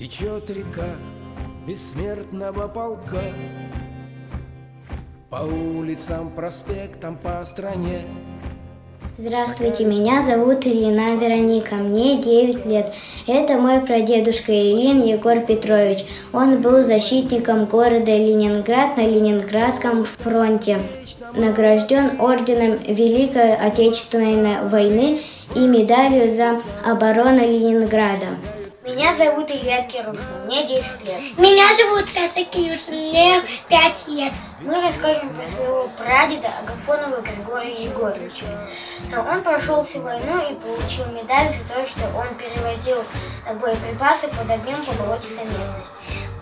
Течет река бессмертного полка по улицам, проспектам, по стране. Здравствуйте, меня зовут Ильина Вероника, мне 9 лет. Это мой прадедушка Ильин Егор Петрович. Он был защитником города Ленинград на Ленинградском фронте. Награжден орденом Великой Отечественной войны и медалью за оборону Ленинграда. Меня зовут Илья Кирушин, мне 10 лет. Меня зовут Саса Кирюшин, мне 5 лет. Мы расскажем про своего прадеда Агафонова Григория Егоровича. Он прошел всю войну и получил медаль за то, что он перевозил боеприпасы под огнем по болотистой местности.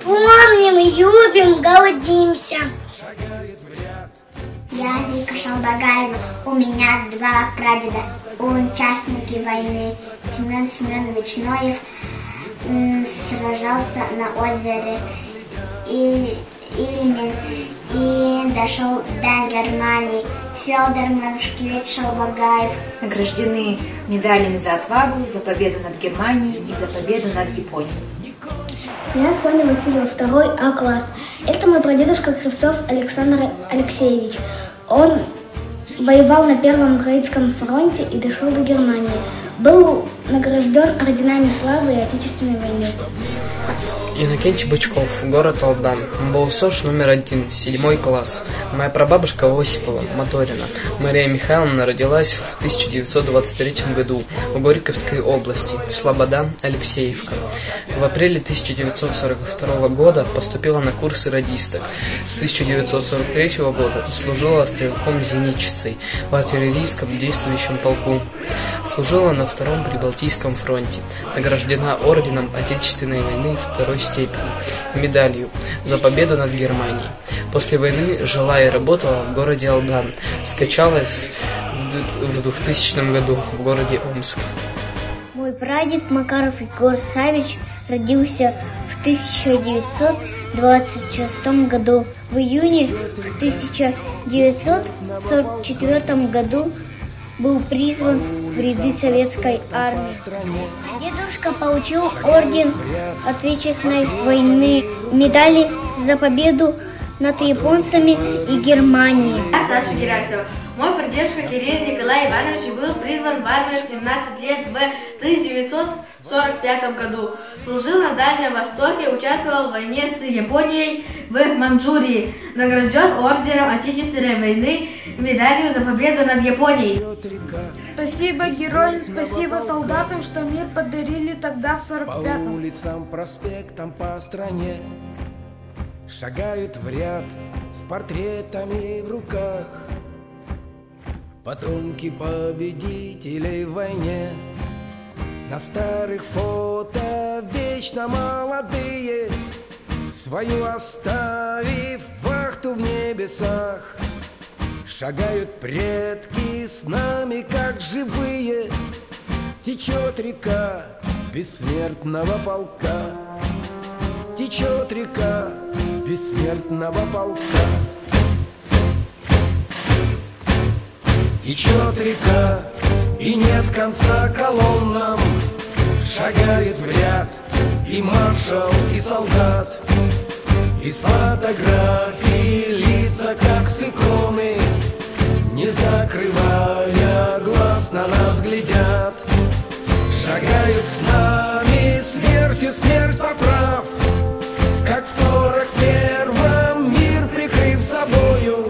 Помним, любим, гордимся. Я Вика Шалбагаева, у меня 2 прадеда, участники войны. Семен Семенович Ноев сражался на озере Ильмень и дошел до Германии. Федор Манушкевич Шалбагаев. Награждены медалями за отвагу, за победу над Германией и за победу над Японией. Я Соня Васильева, 2 А класс. Это мой прадедушка Кривцов Александр Алексеевич. Он воевал на Первом Украинском фронте и дошел до Германии. Был награжден орденами славы и Отечественной войны. Иннокентий Бычков, город Алдан, МБУСОШ номер 1, 7 класс. Моя прабабушка Осипова, Моторина, Мария Михайловна родилась в 1923 году в Горьковской области, Слобода, Алексеевка. В апреле 1942 года поступила на курсы радисток. С 1943 года служила стрелком-зенитчицей в артиллерийском действующем полку. Служила на Втором Прибалтийском фронте. Награждена орденом Отечественной войны 2 степени, медалью за победу над Германией. После войны жила и работала в городе Алдан. Скончалась в 2000 году в городе Омск. Мой прадед Макаров Егор Савич родился в 1926 году. В июне 1944 году был призван в ряды советской армии. Дедушка получил орден Отечественной войны, медали за победу над японцами и Германией. Я Саша Герасимов. Мой прадедушка Кирилл Николай Иванович был призван в армию в 17 лет в 1945 году. Служил на Дальнем Востоке, участвовал в войне с Японией в Манчжурии. Награжден орденом Отечественной войны, медалью за победу над Японией. Спасибо героям, спасибо солдатам, что мир подарили тогда в 45-м. По улицам, проспектам, по стране шагают в ряд с портретами в руках потомки победителей в войне. На старых фото вечно молодые, свою оставив вахту в небесах. Шагают предки с нами, как живые. Течет река бессмертного полка. Течет река бессмертного полка. Течет река, и нет конца колоннам. Шагает в ряд и маршал, и солдат. Из фотографий лица, как с иконы, не закрывая глаз, на нас глядят. Шагают с нами, смертью смерть поправ, как в 41-м мир прикрыв собою.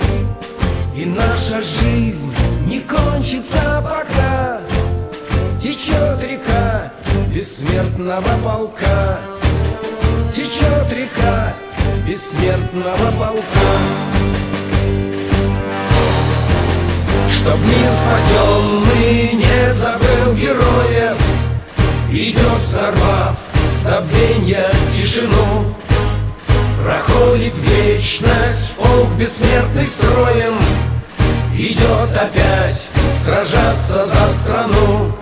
И наша жизнь не кончится пока. Течет река бессмертного полка. Течет река бессмертного полка. Чтоб мир спасенный не забыл героев, идет, взорвав забвенья тишину. Проходит вечность, полк бессмертный строем идет опять сражаться за страну.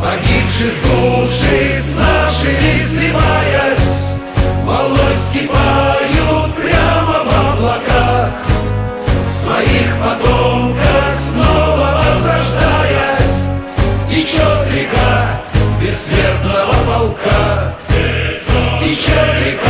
Погибших души с нашими сливаясь, волной вскипают прямо в облаках. В своих потомках снова возрождаясь, течет река бессмертного полка. течет река.